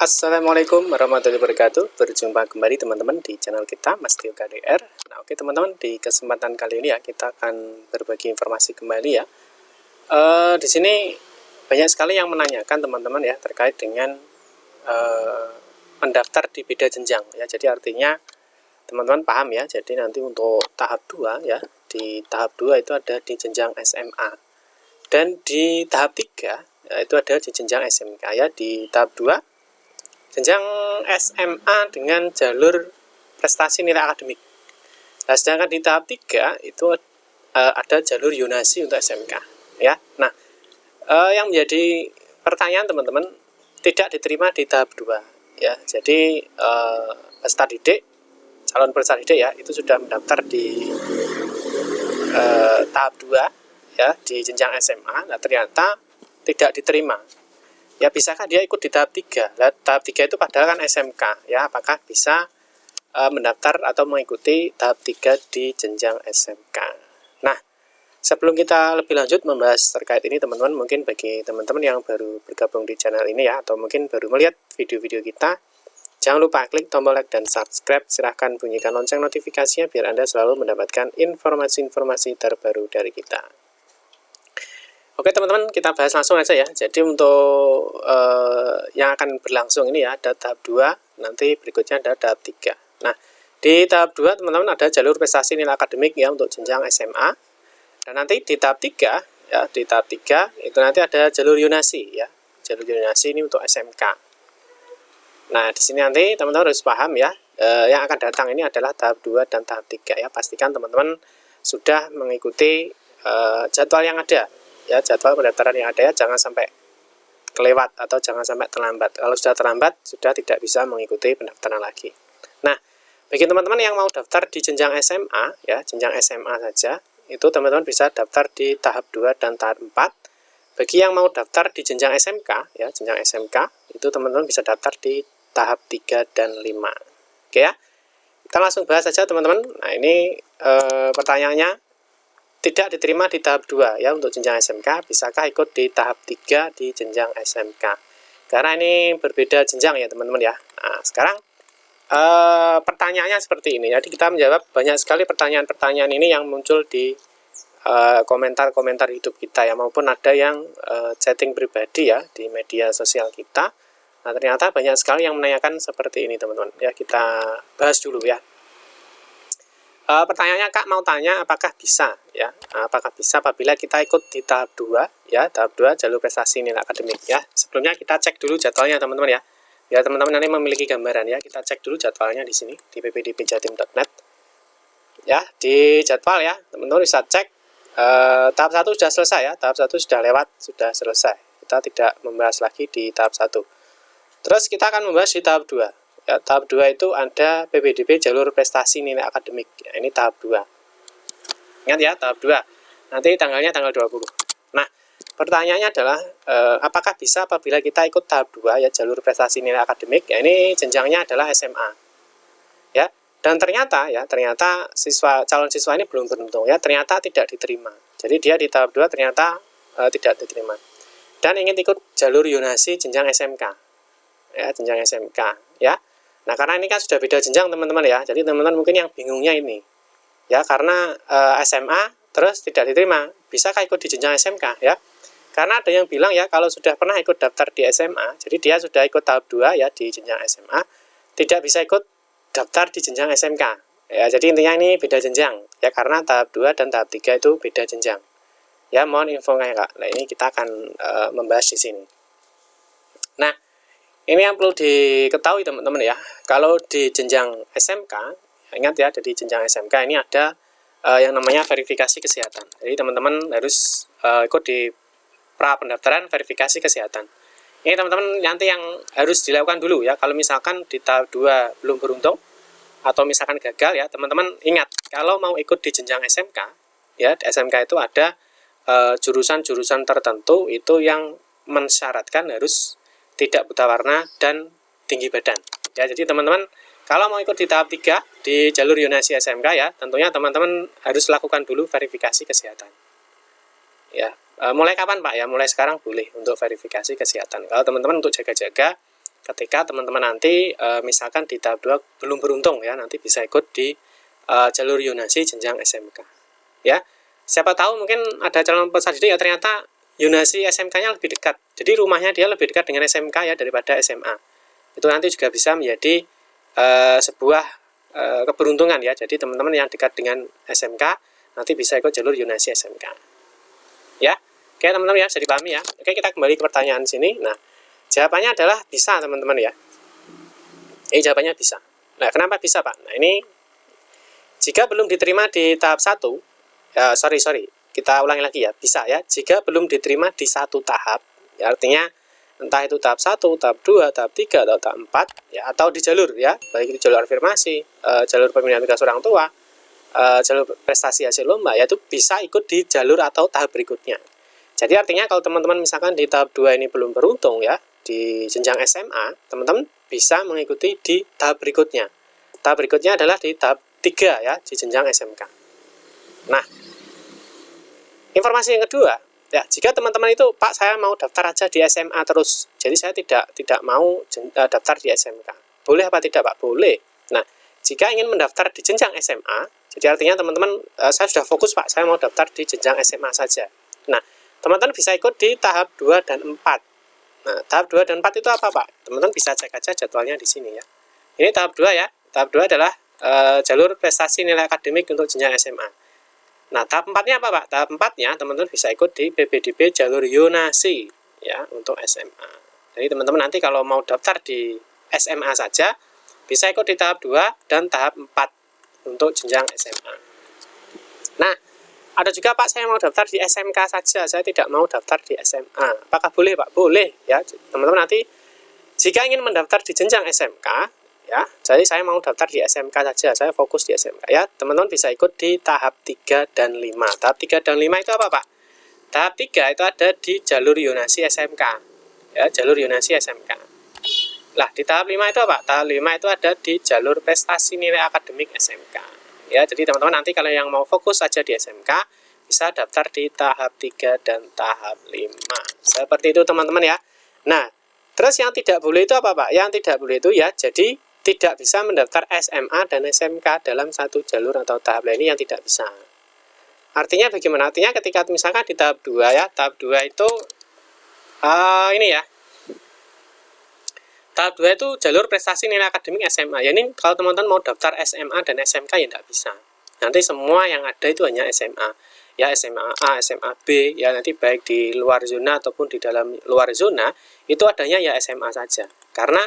Assalamualaikum warahmatullahi wabarakatuh. Berjumpa kembali teman-teman di channel kita Mas Tio KDR. Nah, oke teman-teman, di kesempatan kali ini ya kita akan berbagi informasi kembali ya. Di sini banyak sekali yang menanyakan teman-teman ya terkait dengan mendaftar di beda jenjang ya. Jadi artinya teman-teman paham ya. Jadi nanti untuk tahap 2 ya, di tahap 2 itu ada di jenjang SMA. Dan di tahap 3 ya, itu ada di jenjang SMK ya. Di tahap 2 jenjang SMA dengan jalur prestasi nilai akademik. Nah, sedangkan di tahap 3 itu ada jalur yonasi untuk SMK ya. Nah, yang menjadi pertanyaan teman-teman, tidak diterima di tahap 2 ya. Jadi peserta didik, calon peserta didik ya, itu sudah mendaftar di tahap 2 ya, di jenjang SMA. Nah, ternyata tidak diterima. Ya, bisakah dia ikut di tahap 3? Nah, tahap 3 itu padahal kan SMK ya. Apakah bisa mendaftar atau mengikuti tahap 3 di jenjang SMK? Nah, sebelum kita lebih lanjut membahas terkait ini teman-teman, mungkin bagi teman-teman yang baru bergabung di channel ini ya, atau mungkin baru melihat video-video kita, jangan lupa klik tombol like dan subscribe. Silahkan bunyikan lonceng notifikasinya biar Anda selalu mendapatkan informasi-informasi terbaru dari kita. Oke teman-teman, kita bahas langsung aja ya. Jadi untuk yang akan berlangsung ini ya, ada tahap 2, nanti berikutnya ada tahap 3. Nah, di tahap 2 teman-teman ada jalur prestasi nilai akademik ya untuk jenjang SMA. Dan nanti di tahap 3 ya, di tahap 3 itu nanti ada jalur yonasi ya. Jalur yonasi ini untuk SMK. Nah, di sini nanti teman-teman harus paham ya, yang akan datang ini adalah tahap 2 dan tahap 3 ya. Pastikan teman-teman sudah mengikuti jadwal yang ada. Ya, jadwal pendaftaran yang ada ya, jangan sampai kelewat atau jangan sampai terlambat. Kalau sudah terlambat, sudah tidak bisa mengikuti pendaftaran lagi. Nah, bagi teman-teman yang mau daftar di jenjang SMA ya, jenjang SMA saja, itu teman-teman bisa daftar di tahap 2 dan tahap 4. Bagi yang mau daftar di jenjang SMK ya, jenjang SMK, itu teman-teman bisa daftar di tahap 3 dan 5. Oke ya. Kita langsung bahas saja teman-teman. Nah, ini pertanyaannya, tidak diterima di tahap 2 ya untuk jenjang SMK, bisakah ikut di tahap 3 di jenjang SMK? Karena ini berbeda jenjang ya teman-teman ya. Nah, sekarang pertanyaannya seperti ini. Jadi kita menjawab banyak sekali pertanyaan-pertanyaan ini yang muncul di komentar-komentar YouTube kita ya, maupun ada yang chatting pribadi ya di media sosial kita. Nah, ternyata banyak sekali yang menanyakan seperti ini teman-teman. Ya, kita bahas dulu ya. Pertanyaannya, Kak mau tanya apakah bisa ya, apakah bisa apabila kita ikut di tahap 2 ya, tahap 2 jalur prestasi nilai akademik ya. Sebelumnya kita cek dulu jadwalnya teman-teman ya. Ya teman-teman nanti memiliki gambaran ya, kita cek dulu jadwalnya di sini di ppdbjatim.net. Ya, di jadwal ya, teman-teman bisa cek tahap 1 sudah selesai ya, tahap 1 sudah lewat, sudah selesai. Kita tidak membahas lagi di tahap 1. Terus kita akan membahas di tahap 2. Ya, tahap 2 itu ada PPDB jalur prestasi nilai akademik. Ya, ini tahap 2. Ingat ya, tahap 2. Nanti tanggalnya tanggal 20. Nah, pertanyaannya adalah apakah bisa apabila kita ikut tahap 2 ya, jalur prestasi nilai akademik. Ya, ini jenjangnya adalah SMA. Ya, dan ternyata calon siswa ini belum beruntung ya, ternyata tidak diterima. Jadi dia di tahap 2 ternyata tidak diterima. Dan ingin ikut jalur yonasi jenjang SMK. Ya, jenjang SMK ya. Nah, karena ini kan sudah beda jenjang teman-teman ya. Jadi teman-teman mungkin yang bingungnya ini. Ya, karena SMA terus tidak diterima. Bisakah ikut di jenjang SMK ya? Karena ada yang bilang ya, kalau sudah pernah ikut daftar di SMA, jadi dia sudah ikut tahap 2 ya di jenjang SMA, tidak bisa ikut daftar di jenjang SMK. Ya, jadi intinya ini beda jenjang ya, karena tahap 2 dan tahap 3 itu beda jenjang. Ya, mohon infonya Kak. Nah, ini kita akan membahas di sini. Nah, ini yang perlu diketahui teman-teman ya. Kalau di jenjang SMK, ingat ya, di jenjang SMK ini ada yang namanya verifikasi kesehatan. Jadi teman-teman harus ikut di pra pendaftaran verifikasi kesehatan. Ini teman-teman nanti yang harus dilakukan dulu ya. Kalau misalkan di tahap 2 belum beruntung atau misalkan gagal ya, teman-teman ingat, kalau mau ikut di jenjang SMK ya, di SMK itu ada jurusan-jurusan tertentu itu yang mensyaratkan harus tidak buta warna dan tinggi badan. Ya, jadi teman-teman kalau mau ikut di tahap 3 di jalur yonasi SMK ya, tentunya teman-teman harus lakukan dulu verifikasi kesehatan. Ya, mulai kapan Pak ya? Mulai sekarang boleh untuk verifikasi kesehatan. Kalau teman-teman untuk jaga-jaga ketika teman-teman nanti misalkan di tahap 2 belum beruntung ya, nanti bisa ikut di jalur yonasi jenjang SMK ya. Siapa tahu mungkin ada calon peserta didik ya ternyata yonasi SMK-nya lebih dekat, jadi rumahnya dia lebih dekat dengan SMK ya daripada SMA. Itu nanti juga bisa menjadi sebuah keberuntungan ya. Jadi teman-teman yang dekat dengan SMK nanti bisa ikut jalur yonasi SMK ya. Oke teman-teman ya, bisa dipahami ya. Oke, kita kembali ke pertanyaan sini. Nah, jawabannya adalah bisa teman-teman ya. Ini jawabannya bisa. Nah, kenapa bisa Pak? Nah, ini jika belum diterima di tahap 1, sorry, kita ulangi lagi ya, bisa ya. Jika belum diterima di satu tahap, ya artinya entah itu tahap 1, tahap 2, tahap 3, atau tahap 4, ya, atau di jalur ya, baik itu jalur afirmasi, jalur pembinaan tugas orang tua, jalur prestasi hasil lomba, yaitu bisa ikut di jalur atau tahap berikutnya. Jadi artinya kalau teman-teman misalkan di tahap 2 ini belum beruntung ya, di jenjang SMA, teman-teman bisa mengikuti di tahap berikutnya. Tahap berikutnya adalah di tahap 3 ya, di jenjang SMK. Nah, informasi yang kedua, ya, jika teman-teman itu, Pak, saya mau daftar aja di SMA terus, jadi saya tidak mau daftar di SMK. Boleh apa tidak, Pak? Boleh. Nah, jika ingin mendaftar di jenjang SMA, jadi artinya teman-teman, saya sudah fokus, Pak, saya mau daftar di jenjang SMA saja. Nah, teman-teman bisa ikut di tahap 2 dan 4. Nah, tahap 2 dan 4 itu apa, Pak? Teman-teman bisa cek aja jadwalnya di sini ya. Ini tahap 2 ya. Tahap 2 adalah jalur prestasi nilai akademik untuk jenjang SMA. Nah, tahap 4-nya apa, Pak? Tahap 4-nya teman-teman bisa ikut di PPDB jalur yonasi ya untuk SMA. Jadi teman-teman nanti kalau mau daftar di SMA saja bisa ikut di tahap 2 dan tahap 4 untuk jenjang SMA. Nah, ada juga, Pak, saya mau daftar di SMK saja, saya tidak mau daftar di SMA. Apakah boleh, Pak? Boleh ya. Teman-teman nanti jika ingin mendaftar di jenjang SMK ya, jadi saya mau daftar di SMK saja, saya fokus di SMK ya. Teman-teman bisa ikut di tahap 3 dan 5. Tahap 3 dan 5 itu apa, Pak? Tahap 3 itu ada di jalur yonasi SMK. Ya, jalur yonasi SMK. Lah, di tahap 5 itu apa? Tahap 5 itu ada di jalur prestasi nilai akademik SMK. Ya, jadi teman-teman nanti kalau yang mau fokus saja di SMK bisa daftar di tahap 3 dan tahap 5. Seperti itu teman-teman ya. Nah, terus yang tidak boleh itu apa, Pak? Yang tidak boleh itu ya, jadi tidak bisa mendaftar SMA dan SMK dalam satu jalur atau tahap lain, ini yang tidak bisa. Artinya bagaimana? Artinya ketika misalkan di tahap 2 ya, tahap 2 itu ini ya. Tahap 2 itu jalur prestasi nilai akademik SMA. Ya ini kalau teman-teman mau daftar SMA dan SMK ya tidak bisa. Nanti semua yang ada itu hanya SMA. Ya SMA A, SMA B, ya nanti baik di luar zona ataupun di dalam luar zona, itu adanya ya SMA saja. Karena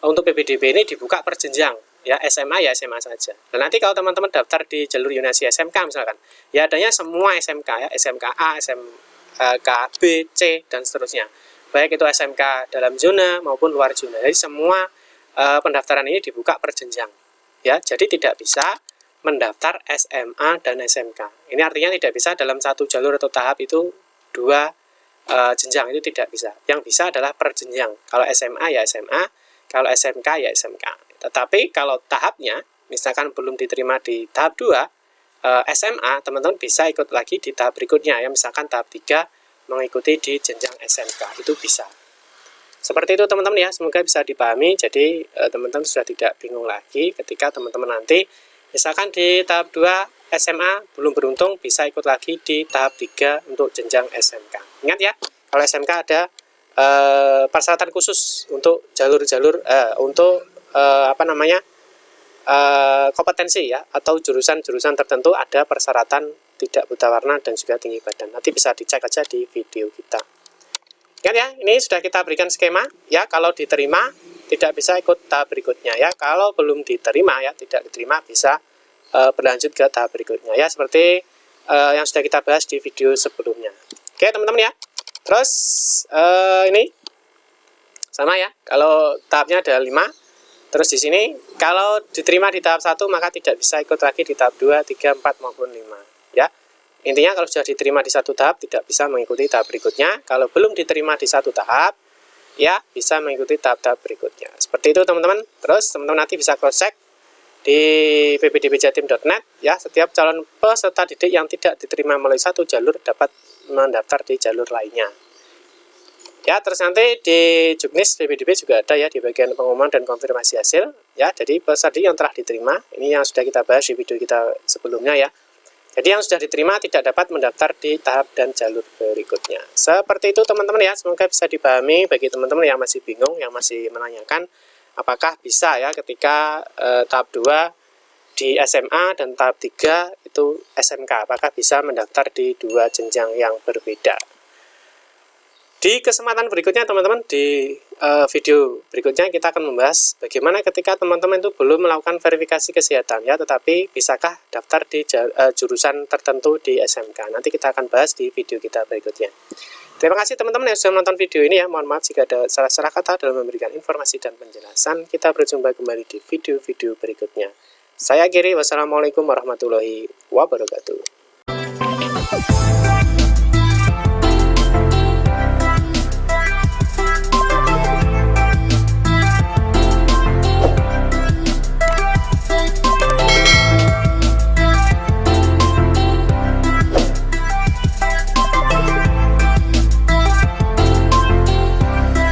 untuk PPDB ini dibuka per jenjang, ya SMA ya SMA saja. Dan nanti kalau teman-teman daftar di jalur yonasi SMK misalkan, ya adanya semua SMK ya, SMK A, SMK B, C, dan seterusnya. Baik itu SMK dalam zona maupun luar zona. Jadi semua pendaftaran ini dibuka per jenjang. Ya, jadi tidak bisa mendaftar SMA dan SMK. Ini artinya tidak bisa dalam satu jalur atau tahap itu dua jenjang, itu tidak bisa. Yang bisa adalah per jenjang. Kalau SMA ya SMA, kalau SMK ya SMK. Tetapi kalau tahapnya, misalkan belum diterima di tahap 2, SMA, teman-teman bisa ikut lagi di tahap berikutnya. Ya, misalkan tahap 3, mengikuti di jenjang SMK. Itu bisa. Seperti itu teman-teman ya, semoga bisa dipahami. Jadi teman-teman sudah tidak bingung lagi ketika teman-teman nanti, misalkan di tahap 2 SMA belum beruntung, bisa ikut lagi di tahap 3 untuk jenjang SMK. Ingat ya, kalau SMK ada persyaratan khusus untuk jalur-jalur untuk kompetensi ya, atau jurusan-jurusan tertentu ada persyaratan tidak buta warna dan juga tinggi badan. Nanti bisa dicek aja di video kita. Ingat ya, ini sudah kita berikan skema ya, kalau diterima tidak bisa ikut tahap berikutnya ya. Kalau belum diterima ya, tidak diterima bisa berlanjut ke tahap berikutnya ya, seperti yang sudah kita bahas di video sebelumnya. Oke teman-teman ya. Terus ini sama ya, kalau tahapnya ada 5. Terus di sini kalau diterima di tahap 1 maka tidak bisa ikut lagi di tahap 2, 3, 4 maupun 5 ya. Intinya kalau sudah diterima di satu tahap tidak bisa mengikuti tahap berikutnya. Kalau belum diterima di satu tahap ya bisa mengikuti tahap-tahap berikutnya. Seperti itu teman-teman. Terus teman-teman nanti bisa cross check di ppdbjatim.net ya, setiap calon peserta didik yang tidak diterima melalui satu jalur dapat mendaftar di jalur lainnya. Ya, terus nanti di Juknis PPDB juga ada ya di bagian pengumuman dan konfirmasi hasil ya. Jadi peserta yang telah diterima, ini yang sudah kita bahas di video kita sebelumnya ya. Jadi yang sudah diterima tidak dapat mendaftar di tahap dan jalur berikutnya. Seperti itu teman-teman ya, semoga bisa dipahami bagi teman-teman yang masih bingung, yang masih menanyakan apakah bisa ya ketika tahap 2 di SMA dan tahap 3 itu SMK, apakah bisa mendaftar di dua jenjang yang berbeda. Di kesempatan berikutnya teman-teman, di video berikutnya kita akan membahas bagaimana ketika teman-teman itu belum melakukan verifikasi kesehatan ya, tetapi bisakah daftar di jurusan tertentu di SMK. Nanti kita akan bahas di video kita berikutnya. Terima kasih teman-teman yang sudah menonton video ini ya. Mohon maaf jika ada salah-salah kata dalam memberikan informasi dan penjelasan. Kita berjumpa kembali di video-video berikutnya. Saya Giri, wassalamualaikum warahmatullahi wabarakatuh.